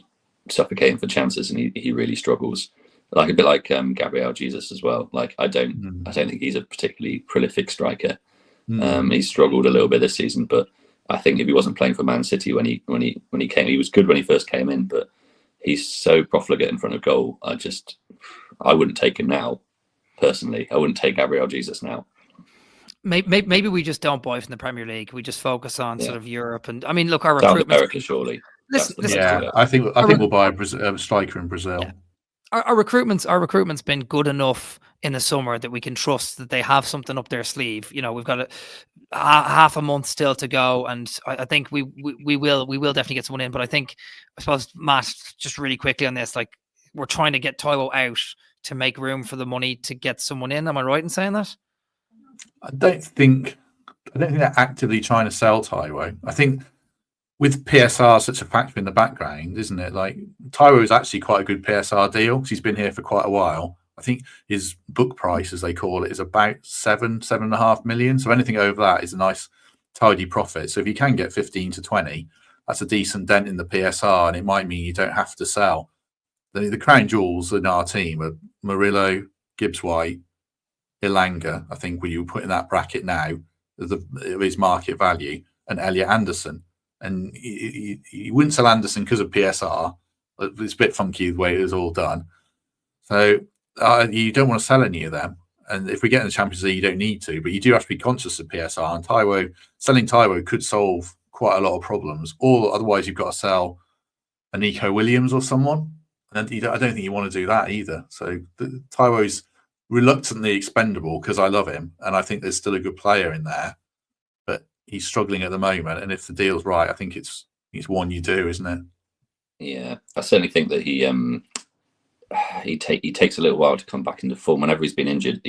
suffocate him for chances, and he really struggles. Like a bit like Gabriel Jesus as well. Like I don't think he's a particularly prolific striker. He struggled a little bit this season, but I think if he wasn't playing for Man City when he came, he was good when he first came in, but he's so profligate in front of goal. I wouldn't take him now. Personally, I wouldn't take Gabriel Jesus now. Maybe we just don't buy from the Premier League. We just focus on sort of Europe. And I mean, look, our South recruitment. America, surely. I think we'll buy a striker in Brazil. Yeah. Our recruitment's been good enough in the summer that we can trust that they have something up their sleeve. You know, we've got half a month still to go, and I think we will definitely get someone in. But I suppose Matt, just really quickly on this, like we're trying to get Taiwo out to make room for the money to get someone in. Am I right in saying that? I don't think they're actively trying to sell Taiwo. I think with PSR such a factor in the background, isn't it? Like Taiwo is actually quite a good PSR deal because he's been here for quite a while. I think his book price, as they call it, is about 7.5 million. So anything over that is a nice tidy profit. So if you can get 15 to 20, that's a decent dent in the PSR, and it might mean you don't have to sell. The crown jewels in our team are Murillo, Gibbs-White, Ilanga, I think when you put in that bracket now, of his market value, and Elliot Anderson. And you wouldn't sell Anderson because of PSR. It's a bit funky the way it was all done. So you don't want to sell any of them. And if we get in the Champions League, you don't need to, but you do have to be conscious of PSR. And selling Taiwo could solve quite a lot of problems. Or otherwise, you've got to sell a Nico Williams or someone. And I don't think you want to do that either. So Taiwo's reluctantly expendable because I love him, and I think there's still a good player in there, but he's struggling at the moment. And if the deal's right, I think it's one you do, isn't it? Yeah, I certainly think that he takes a little while to come back into form. Whenever he's been injured,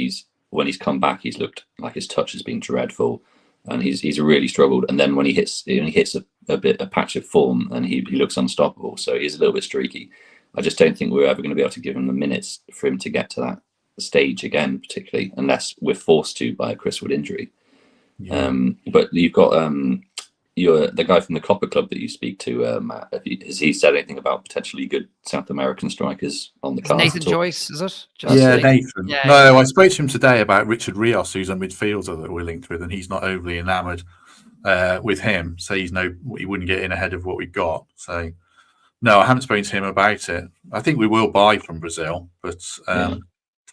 when he's come back, he's looked like his touch has been dreadful, and he's really struggled. And then when he hits a patch of form, and he looks unstoppable. So he's a little bit streaky. I just don't think we're ever going to be able to give him the minutes for him to get to that stage again, particularly unless we're forced to by a Chris Wood injury. Yeah. But you've got the guy from the Copper Club that you speak to, Matt. Has he said anything about potentially good South American strikers on the card? Nathan Joyce, is it? Nathan. Yeah, no, I spoke to him today about Richard Rios, who's a midfielder that we're linked with, and he's not overly enamoured with him. So he wouldn't get in ahead of what we've got. So no, I haven't spoken to him about it. I think we will buy from Brazil, but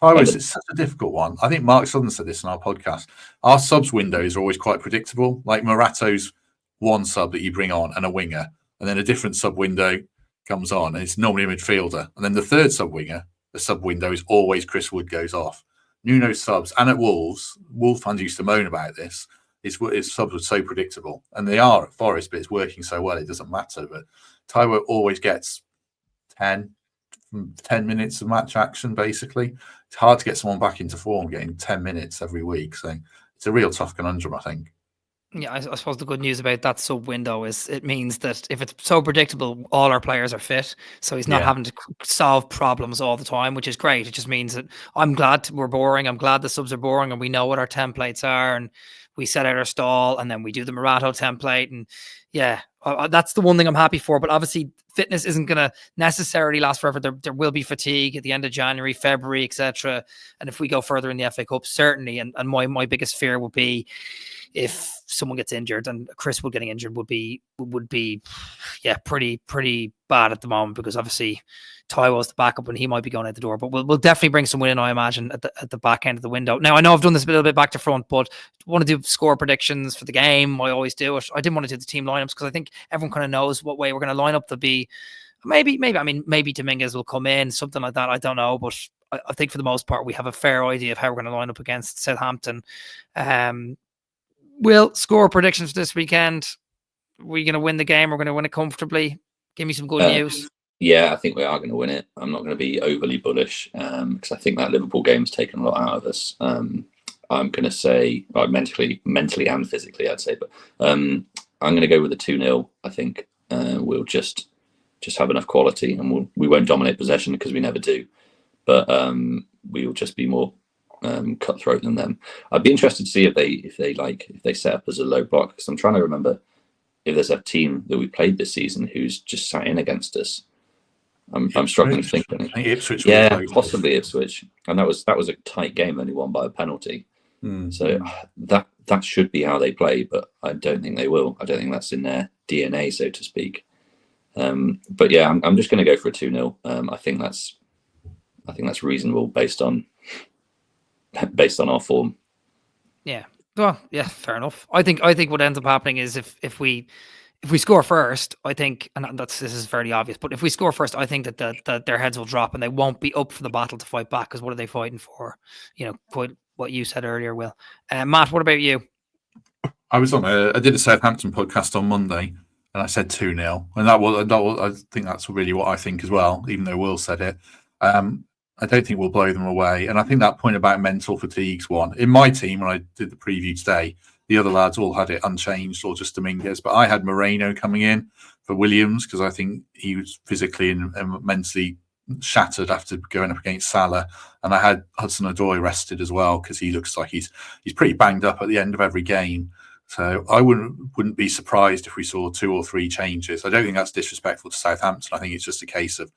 Taiwo is such a difficult one. I think Mark Sutton said this in our podcast. Our subs windows are always quite predictable. Like Morato's one sub that you bring on and a winger, and then a different sub window comes on, and it's normally a midfielder. And then the third sub window is always Chris Wood goes off. Nuno subs, and at Wolves fans used to moan about this. His subs were so predictable, and they are at Forest, but it's working so well it doesn't matter. But Taiwo always gets 10 minutes of match action, basically. It's hard to get someone back into form getting 10 minutes every week. So it's a real tough conundrum, I think. Yeah, I suppose the good news about that sub window is it means that if it's so predictable, all our players are fit. So he's not having to solve problems all the time, which is great. It just means that I'm glad we're boring. I'm glad the subs are boring and we know what our templates are, and we set out our stall and then we do the Morato template. And yeah, that's the one thing I'm happy for. But obviously fitness isn't going to necessarily last forever. There will be fatigue at the end of January, February, etc. And if we go further in the FA Cup, certainly. And my biggest fear would be if someone gets injured, and Chris Wood getting injured would be pretty bad at the moment, because obviously Taiwo's the backup and he might be going out the door. But we'll definitely bring someone in, I imagine, at the back end of the window. Now, I know I've done this a little bit back to front, but I want to do score predictions for the game. I always do it. I didn't want to do the team lineups because I think everyone kind of knows what way we're going to line up. To be maybe Dominguez will come in, something like that. I don't know, but I think for the most part we have a fair idea of how we're going to line up against Southampton. Will, score predictions for this weekend? We're going to win the game. We're going to win it comfortably. Give me some good news. Yeah, I think we are going to win it. I'm not going to be overly bullish because I think that Liverpool game's taken a lot out of us. I'm going to say, mentally and physically, I'd say, but I'm going to go with a 2-0. I think we'll just have enough quality, and we won't dominate possession because we never do. But we will just be more cutthroat than them. I'd be interested to see if they set up as a low block, because I'm trying to remember if there's a team that we played this season who's just sat in against us. I'm struggling to think. I think Ipswich. Yeah, possibly Ipswich, and that was a tight game, only won by a penalty. So that should be how they play, but I don't think they will. I don't think that's in their DNA, so to speak. But yeah, I'm just going to go for a 2-0. I think that's reasonable based on our form. Yeah. Well, yeah, fair enough. I think what ends up happening is if we score first, I think, and this is fairly obvious, but if we score first, I think that their heads will drop and they won't be up for the battle to fight back, because what are they fighting for? Quite what you said earlier, Will. Matt, what about you? I did a Southampton podcast on Monday, and I said 2-0, and that was I think that's really what I think as well, even though Will said it. I don't think we'll blow them away. And I think that point about mental fatigue's one. In my team, when I did the preview today, the other lads all had it unchanged or just Dominguez. But I had Moreno coming in for Williams because I think he was physically and mentally shattered after going up against Salah. And I had Hudson-Odoi rested as well because he looks like he's pretty banged up at the end of every game. So I wouldn't be surprised if we saw 2 or 3 changes. I don't think that's disrespectful to Southampton. I think it's just a case of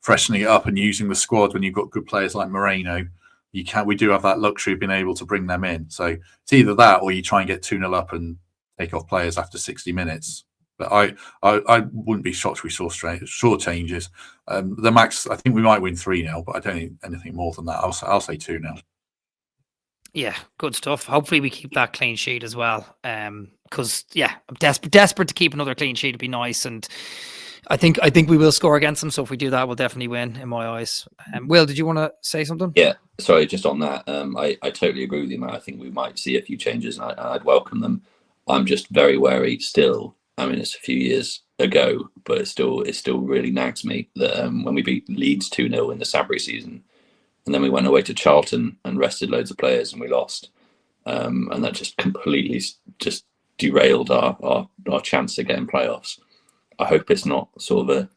freshening it up and using the squad when you've got good players like Moreno. We do have that luxury of being able to bring them in. So it's either that or you try and get 2-0 up and take off players after 60 minutes. But I wouldn't be shocked if we saw short changes. The max, I think we might win 3-0, but I don't think anything more than that. I'll say 2-0. Yeah, good stuff. Hopefully we keep that clean sheet as well. Because I'm desperate to keep another clean sheet. It'd be nice, and I think we will score against them. So if we do that, we'll definitely win in my eyes. Will, did you want to say something? Yeah, sorry, just on that. I totally agree with you, Matt. I think we might see a few changes, and I'd welcome them. I'm just very wary still. I mean, it's a few years ago, but it still really nags me that when we beat Leeds 2-0 in the Sabri season, and then we went away to Charlton and rested loads of players and we lost, and that just completely just derailed our chance to get in playoffs. I hope it's not sort of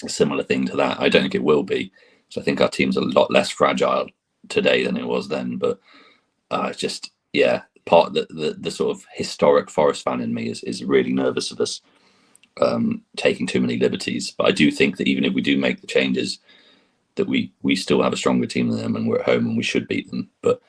a similar thing to that. I don't think it will be. So I think our team's a lot less fragile today than it was then. But part of the sort of historic Forest fan in me is really nervous of us taking too many liberties. But I do think that even if we do make the changes, that we still have a stronger team than them and we're at home and we should beat them. But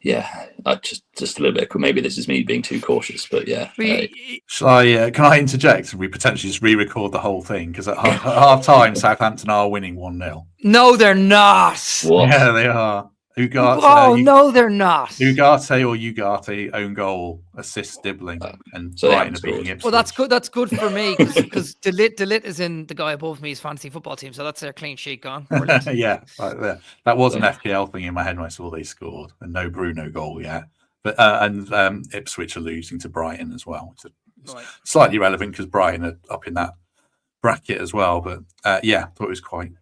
yeah, just a little bit. Maybe this is me being too cautious, but yeah. Can I interject and we potentially just re-record the whole thing? Because at half time, Southampton are winning 1-0. No, they're not. What? Yeah, they are. Ugarte, no, they're not. Ugarte own goal, assist Dibbling, and so Brighton are beating Ipswich. Well, that's good. That's good for me because Delit is in the guy above me's fantasy football team, so that's their clean sheet gone. Yeah, right there. That was an FPL thing in my head when I saw they scored, and no Bruno goal yet. But and Ipswich are losing to Brighton as well. It's slightly relevant because Brighton are up in that bracket as well. But thought it was quite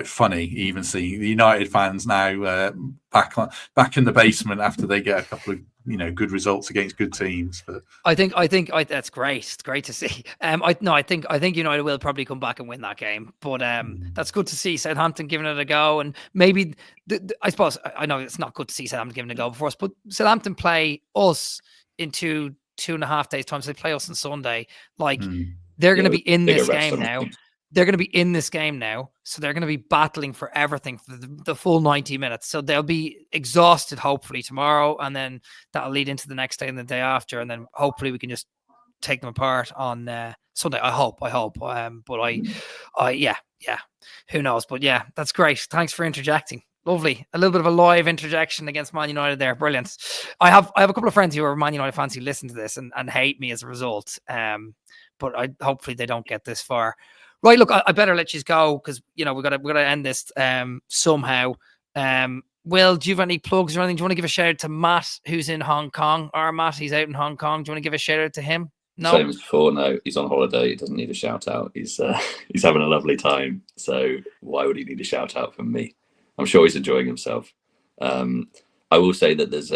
funny even seeing the United fans now back in the basement after they get a couple of good results against good teams. But I think that's great. It's great to see. I think United will probably come back and win that game. But that's good to see Southampton giving it a go, and maybe I suppose I know it's not good to see Southampton giving it a go before us, but Southampton play us in 2.5 days time. So they play us on Sunday. Like they're going to be in this game now. they're going to be in this game now, so they're going to be battling for everything for the full 90 minutes. So they'll be exhausted, hopefully, tomorrow, and then that'll lead into the next day and the day after, and then hopefully we can just take them apart on Sunday. I hope. But yeah, who knows? But yeah, that's great. Thanks for interjecting. Lovely. A little bit of a live interjection against Man United there. Brilliant. I have a couple of friends who are Man United fans who listen to this and hate me as a result. But hopefully they don't get this far. Right, look, I better let you go because we gotta end this somehow. Will, do you have any plugs or anything? Do you want to give a shout out to Matt, who's in Hong Kong? Our Matt, he's out in Hong Kong. Do you want to give a shout out to him? No. Same as before. No, he's on holiday. He doesn't need a shout out. He's having a lovely time. So why would he need a shout out from me? I'm sure he's enjoying himself. I will say that there's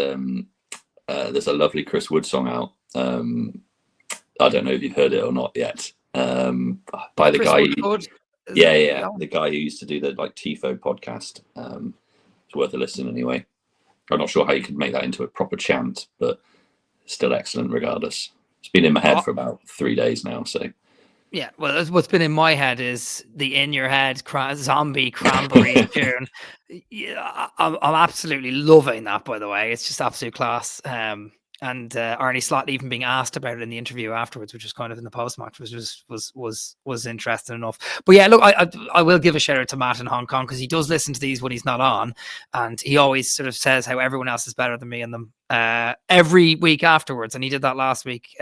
a lovely Chris Wood song out. I don't know if you've heard it or not yet. By the Chris guy, the guy who used to do the Tifo podcast. It's worth a listen anyway. I'm not sure how you could make that into a proper chant, but still excellent regardless. It's been in my head for about 3 days now. So yeah, well, what's been in my head is the In Your Head zombie cranberry tune. Yeah, I'm absolutely loving that. By the way, it's just absolute class. And Arnie Slot even being asked about it in the interview afterwards, which was kind of in the post match, was interesting enough. But yeah, look, I will give a shout out to Matt in Hong Kong because he does listen to these when he's not on, and he always sort of says how everyone else is better than me in them every week afterwards. And he did that last week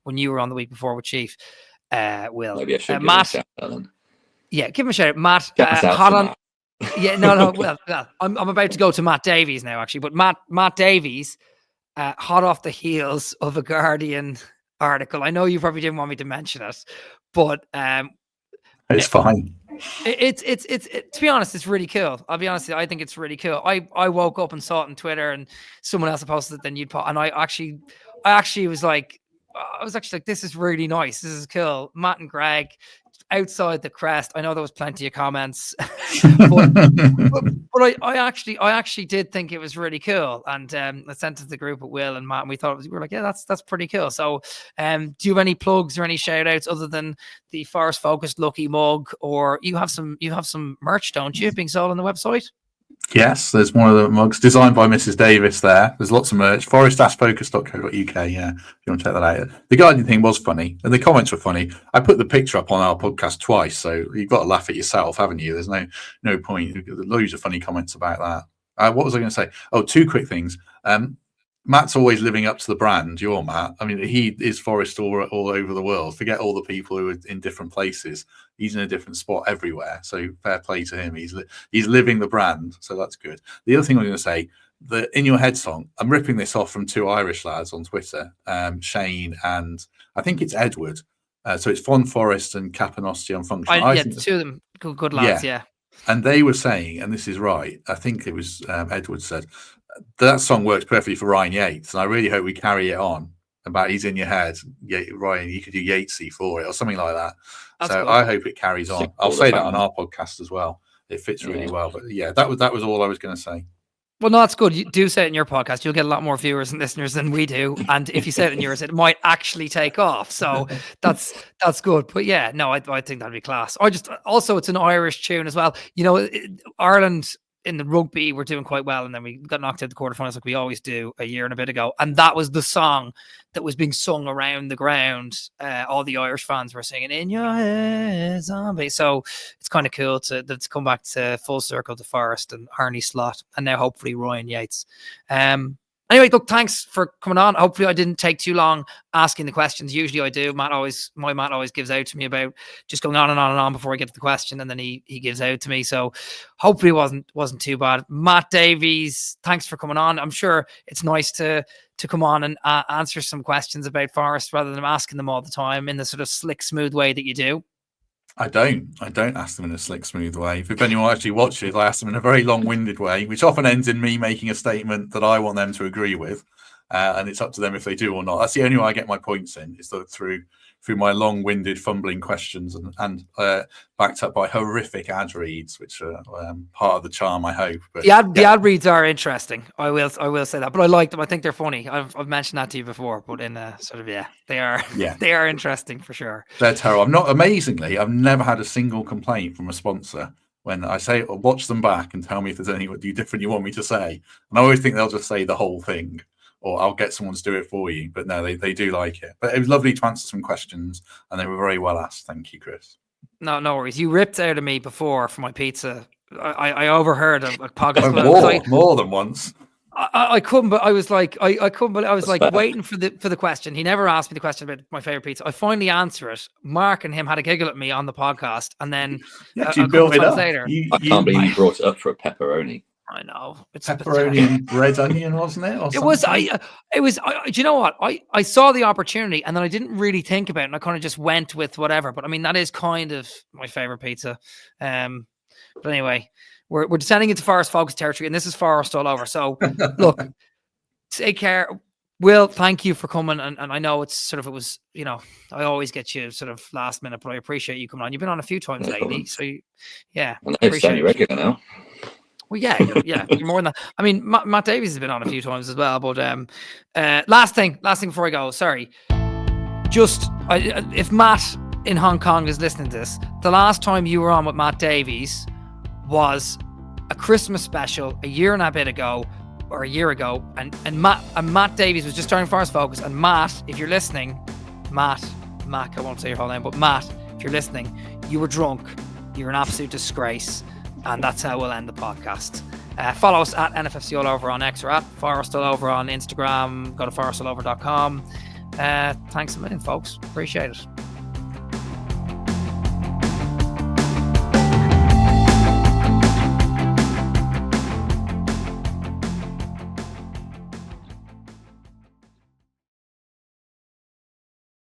when you were on the week before with Chief. Will maybe I should Matt? Give him a shout out then. Yeah, give him a shout out, Matt. Hot on. Matt. Yeah, no. Well, I'm about to go to Matt Davies now, actually, but Matt Davies. Hot off the heels of a Guardian article. I know you probably didn't want me to mention it, but it's fine. It's to be honest, it's really cool. I'll be honest with you, I think it's really cool. I woke up and saw it on Twitter, and someone else had posted it. Then you'd put, and I actually was like, this is really nice. This is cool. Matt and Greg outside the crest. I know there was plenty of comments, but I actually did think it was really cool, and I sent it to the group at Will and Matt, and we were like, yeah, that's pretty cool. So, do you have any plugs or any shout outs other than the Forest Focus Lucky Mug, or you have some merch, don't you, being sold on the website? Yes, there's one of the mugs designed by Mrs. Davis there. There's lots of merch. forestallover.co.uk. Yeah, if you want to check that out. The Guardian thing was funny, and the comments were funny. I put the picture up on our podcast twice, so you've got to laugh at yourself, haven't you? There's no point. There's loads of funny comments about that. What was I going to say? Oh, two quick things. Matt's always living up to the brand. You're Matt. I mean, he is Forest all over the world. Forget all the people who are in different places. He's in a different spot everywhere. So fair play to him. He's living the brand. So that's good. The other thing I was going to say, the In Your Head song, I'm ripping this off from two Irish lads on Twitter, Shane and I think it's Edward. So it's Fon Forest and Capanosti on Function. Yeah, two of them. Good lads, yeah. And they were saying, and this is right, I think it was Edward said, that song works perfectly for Ryan Yates, and I really hope we carry it on about he's in your head. Yeah, Ryan, you could do Yatesy for it or something like that. That's so cool. I hope it carries on. I'll say that on our podcast as well. It fits really well. But yeah, that was all I was going to say. Well, no, that's good. You do say it in your podcast. You'll get a lot more viewers and listeners than we do. And if you say it in yours, it might actually take off. So that's good. But yeah, no, I think that'd be class. Also, it's an Irish tune as well. Ireland in the rugby were doing quite well, and then we got knocked out the quarterfinals like we always do a year and a bit ago. And that was the song that was being sung around the ground. All the Irish fans were singing "In Your Head, Zombie." So it's kind of cool to come back to full circle to Forest and Arnie Slot, and now hopefully Ryan Yates. Anyway, look, thanks for coming on. Hopefully I didn't take too long asking the questions. Usually I do. Matt always gives out to me about just going on and on and on before I get to the question, and then he gives out to me. So hopefully it wasn't too bad. Matt Davies, thanks for coming on. I'm sure it's nice to come on and answer some questions about Forest rather than asking them all the time in the sort of slick, smooth way that you do. I don't ask them in a slick, smooth way. If anyone actually watches it, I ask them in a very long-winded way, which often ends in me making a statement that I want them to agree with. and it's up to them if they do or not. That's the only way I get my points in, is through my long-winded, fumbling questions and backed up by horrific ad reads, which are part of the charm, I hope. But the ad reads are interesting. I will say that, but I like them. I think they're funny. I've mentioned that to you before, but in sort of they are they are interesting for sure. They're terrible. I've never had a single complaint from a sponsor when I say watch them back and tell me if there's anything different you want me to say. And I always think they'll just say the whole thing, or I'll get someone to do it for you. But no, they do like it. But it was lovely to answer some questions, and they were very well asked. Thank you, Chris. No worries. You ripped out of me before for my pizza. I overheard a podcast. More than once. I couldn't, but I was like, I couldn't, but I was like waiting for the question. He never asked me the question about my favorite pizza. I finally answer it. Mark and him had a giggle at me on the podcast, and then you built it up later. I can't believe you brought it up for a pepperoni. I know, it's pepperoni and red onion, wasn't it? Or it was. Do you know what? I saw the opportunity, and then I didn't really think about it, and I kind of just went with whatever. But I mean, that is kind of my favorite pizza. But anyway, we're descending into Forest Focus territory, and this is Forest all over. So look, take care. Will, thank you for coming, and I know it was, I always get you sort of last minute, but I appreciate you coming on. You've been on a few times lately, so yeah, and it's only regular now. Well, yeah, you're more than that. I mean, Matt Davies has been on a few times as well. But last thing before I go, sorry. If Matt in Hong Kong is listening to this, the last time you were on with Matt Davies was a Christmas special a year and a bit ago, or a year ago, and Matt Davies was just starting Forest Focus. And Matt, if you're listening, Matt, I won't say your whole name, but Matt, if you're listening, you were drunk. You're an absolute disgrace. And that's how we'll end the podcast. Follow us at NFFC all over on X, or at Forest all over on Instagram. Go to forestallover.com. Thanks a million, folks. Appreciate it.